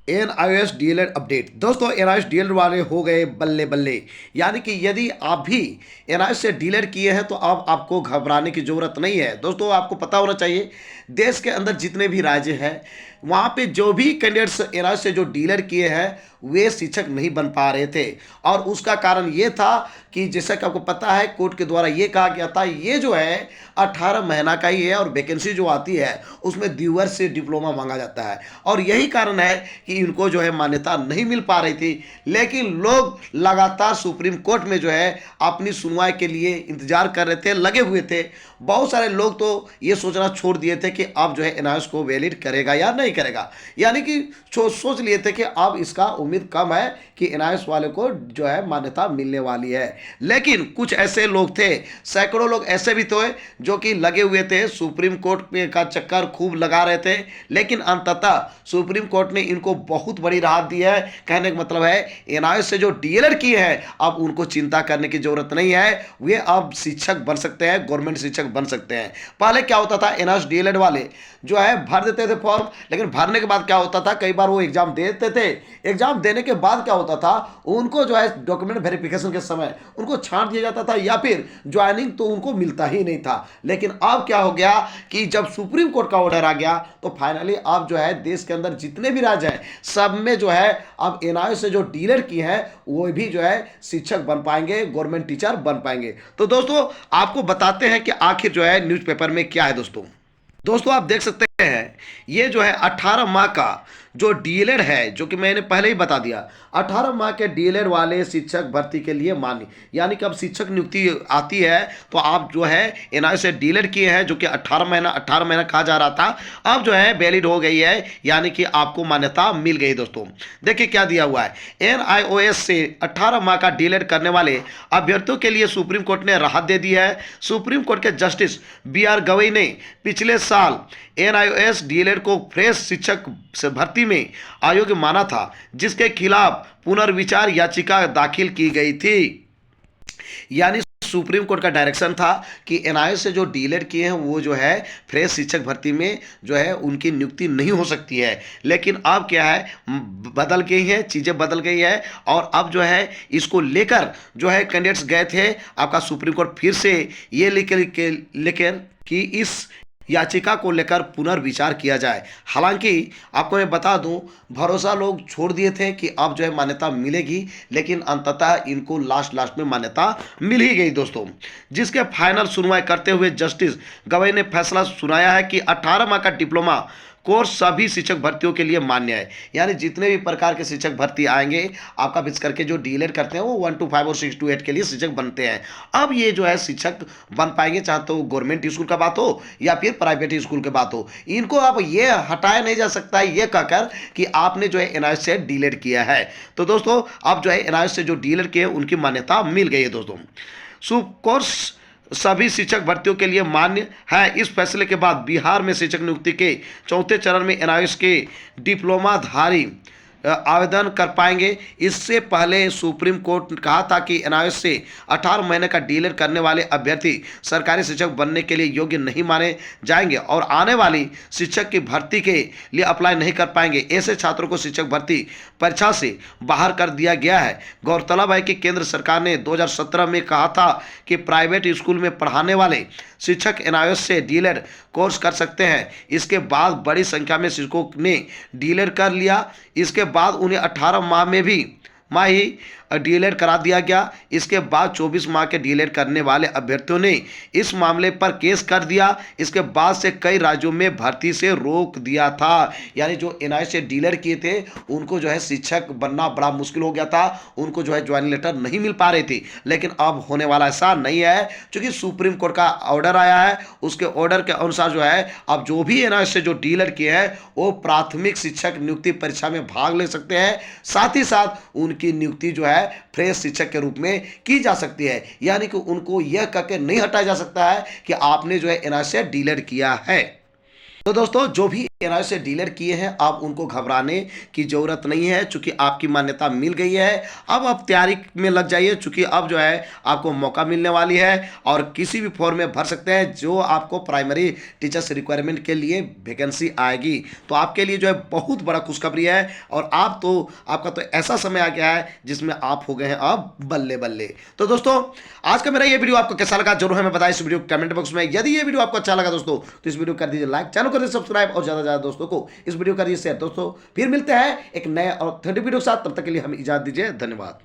NIOS DElEd update. दोस्तों NIOS DElEd वाले हो गए बल्ले बल्ले। यानी कि यदि आप भी एनआईओएस से डीएलएड किए हैं तो अब आपको घबराने की ज़रूरत नहीं है। दोस्तों आपको पता होना चाहिए देश के अंदर जितने भी राज्य हैं वहाँ पे जो भी कैंडिडेट्स एनआईओएस से जो डीएलएड किए हैं वे शिक्षक नहीं बन पा रहे थे। और उसका कारण ये था कि जैसा कि आपको पता है कोर्ट के द्वारा ये कहा गया था ये जो है 18 महीना का ही है और वैकेंसी जो आती है उसमें द्विवर्ष से डिप्लोमा मांगा जाता है। और यही कारण है कि इनको जो है मान्यता नहीं मिल पा रही थी। लेकिन लोग लगातार सुप्रीम कोर्ट में जो है अपनी सुनवाई के लिए इंतजार कर रहे थे, लगे हुए थे। बहुत सारे लोग तो ये सोचना छोड़ दिए थे कि अब जो है एनआईओएस को वैलिड करेगा या नहीं करेगा। यानी कि सोच लिए थे कि अब इसका उम्मीद कम है कि एनआईओएस वाले को जो है मान्यता मिलने वाली है। लेकिन कुछ ऐसे लोग थे, सैकड़ों लोग ऐसे भी थे जो कि लगे हुए थे, सुप्रीम कोर्ट पे का चक्कर खूब लगा रहे थे। लेकिन अंततः सुप्रीम कोर्ट ने इनको बहुत बड़ी राहत दी है। कहने का मतलब है एनआईओएस से जो डीएलएड किए हैं अब उनको चिंता करने की जरूरत नहीं है, वे अब शिक्षक बन सकते हैं, गवर्नमेंट शिक्षक बन सकते हैं। पहले क्या होता था एनआईओएस डीएलएड वाले जो है भर देते थे फॉर्म, लेकिन भरने के बाद क्या होता था कई बार वो एग्जाम दे देते थे। एग्जाम देने के बाद क्या होता था उनको जो है डॉक्यूमेंट वेरिफिकेशन के समय उनको छांट दिया जाता था या फिर ज्वाइनिंग तो उनको मिलता ही नहीं था। लेकिन अब क्या हो गया कि जब सुप्रीम कोर्ट का ऑर्डर आ गया तो फाइनली अब जो है देश के अंदर जितने भी राज्य हैं सब में जो है अब एनआईओएस से जो डीएलएड किए हैं वो भी जो है शिक्षक बन पाएंगे, गवर्नमेंट टीचर बन पाएंगे। तो दोस्तों आपको बताते हैं कि आखिर जो है न्यूज़पेपर में क्या है। दोस्तों आप देख सकते हैं ये जो है 18 माह का जो डीएलएड है, जो कि मैंने पहले ही बता दिया, 18 माह के डीएलएड वाले शिक्षक भर्ती के लिए मान्य। यानी कि अब शिक्षक नियुक्ति आती है तो आप जो है एनआईओएस से डीएलएड किए हैं जो कि 18 महीना कहा जा रहा था, अब जो है वैलिड हो गई है, यानी कि आपको मान्यता मिल गई। दोस्तों देखिए क्या दिया हुआ है, एनआईओएस से 18 माह का डीएलएड करने वाले अभ्यर्थियों के लिए सुप्रीम कोर्ट ने राहत दे दी है। सुप्रीम कोर्ट के जस्टिस बी.आर. गवई ने पिछले साल एनआईओएस डीएलएड को फ्रेश शिक्षक से भर्ती में अयोग्य माना था, जिसके खिलाफ पुनर्विचार याचिका दाखिल की गई थी। यानी सुप्रीम कोर्ट का डायरेक्शन था कि एनआईओएस से जो डीएलएड किए हैं वो जो है फ्रेश शिक्षक भर्ती में जो है उनकी नियुक्ति नहीं हो सकती है। लेकिन अब क्या है बदल गई है, चीज़ें बदल गई है और अब जो है इसको लेकर जो है कैंडिडेट्स गए थे आपका सुप्रीम कोर्ट फिर से ये लेकर कि इस याचिका को लेकर पुनर्विचार किया जाए। हालांकि आपको मैं बता दूं भरोसा लोग छोड़ दिए थे कि अब जो है मान्यता मिलेगी, लेकिन अंततः इनको लास्ट में मान्यता मिल ही गई। दोस्तों जिसके फाइनल सुनवाई करते हुए जस्टिस गवई ने फैसला सुनाया है कि 18 माह का डिप्लोमा कोर्स सभी शिक्षक भर्तियों के लिए मान्य है। यानी जितने भी प्रकार के शिक्षक भर्ती आएंगे आपका विशेष करके जो डीएलएड करते हैं वो 1 to 5 और 6 to 8 के लिए शिक्षक बनते हैं। अब ये जो है शिक्षक बन पाएंगे, चाहे तो गवर्नमेंट स्कूल का बात हो या फिर प्राइवेट स्कूल की बात हो। इनको अब ये हटाया नहीं जा सकता है ये कहकर कि आपने जो है एनआईओएस से डीएलएड किया है। तो दोस्तों अब जो है एनआईओएस से जो डीएलएड किए उनकी मान्यता मिल गई है। दोस्तों कोर्स सभी शिक्षक भर्तियों के लिए मान्य है। इस फैसले के बाद बिहार में शिक्षक नियुक्ति के चौथे चरण में एनआईओएस के डिप्लोमाधारी आवेदन कर पाएंगे। इससे पहले सुप्रीम कोर्ट ने कहा था कि एनआईओएस से 18 महीने का डीएलएड करने वाले अभ्यर्थी सरकारी शिक्षक बनने के लिए योग्य नहीं माने जाएंगे और आने वाली शिक्षक की भर्ती के लिए अप्लाई नहीं कर पाएंगे। ऐसे छात्रों को शिक्षक भर्ती परीक्षा से बाहर कर दिया गया है। गौरतलब है कि केंद्र सरकार ने 2017 में कहा था कि प्राइवेट स्कूल में पढ़ाने वाले शिक्षक एनआईओएस से डीएलएड कोर्स कर सकते हैं। इसके बाद बड़ी संख्या में शिक्षकों ने डीएलएड कर लिया। इसके बाद उन्हें 18 माह ही डीएलएड करा दिया गया। इसके बाद 24 माह के डीएलएड करने वाले अभ्यर्थियों ने इस मामले पर केस कर दिया। इसके बाद से कई राज्यों में भर्ती से रोक दिया था। यानी जो एनआईओएस से डीएलएड किए थे उनको जो है शिक्षक बनना बड़ा मुश्किल हो गया था, उनको जो है ज्वाइनिंग लेटर नहीं मिल पा रही थी। लेकिन अब होने वाला ऐसा नहीं है, क्योंकि सुप्रीम कोर्ट का ऑर्डर आया है। उसके ऑर्डर के अनुसार जो है अब जो भी एनआईओएस से जो डीएलएड किए हैं वो प्राथमिक शिक्षक नियुक्ति परीक्षा में भाग ले सकते हैं। साथ ही साथ उनकी नियुक्ति जो है फ्रेश शिक्षक के रूप में की जा सकती है। यानी कि उनको यह कहकर नहीं हटाया जा सकता है कि आपने जो है एनआईओएस से डीएलएड किया है। तो दोस्तों जो भी एनआरआई से डीलर किए हैं, अब उनको घबराने की ज़रूरत नहीं है, चूँकि आपकी मान्यता मिल गई है। अब आप तैयारी में लग जाइए, चूँकि अब जो है आपको मौका मिलने वाली है और किसी भी फॉर्म में भर सकते हैं जो आपको प्राइमरी टीचर्स रिक्वायरमेंट के लिए वैकेंसी आएगी। तो आपके लिए जो है बहुत बड़ा खुशखबरी है और आपका तो ऐसा समय आ गया है जिसमें आप हो गए हैं अब बल्ले-बल्ले। तो दोस्तों, आज का मेरा ये वीडियो आपको कैसा लगा ज़रूर हमें बताएं इस वीडियो के कमेंट बॉक्स में। यदि ये वीडियो आपको अच्छा लगा दोस्तों, तो इस वीडियो को कर दीजिए लाइक, चैनल को कर दीजिए सब्सक्राइब और ज़्यादा से ज़्यादा दोस्तों को इस वीडियो को करिए शेयर। दोस्तों, फिर मिलते हैं एक नए और 30 वीडियो के साथ, तब तक के लिए हमें इजाज़त दीजिए। धन्यवाद।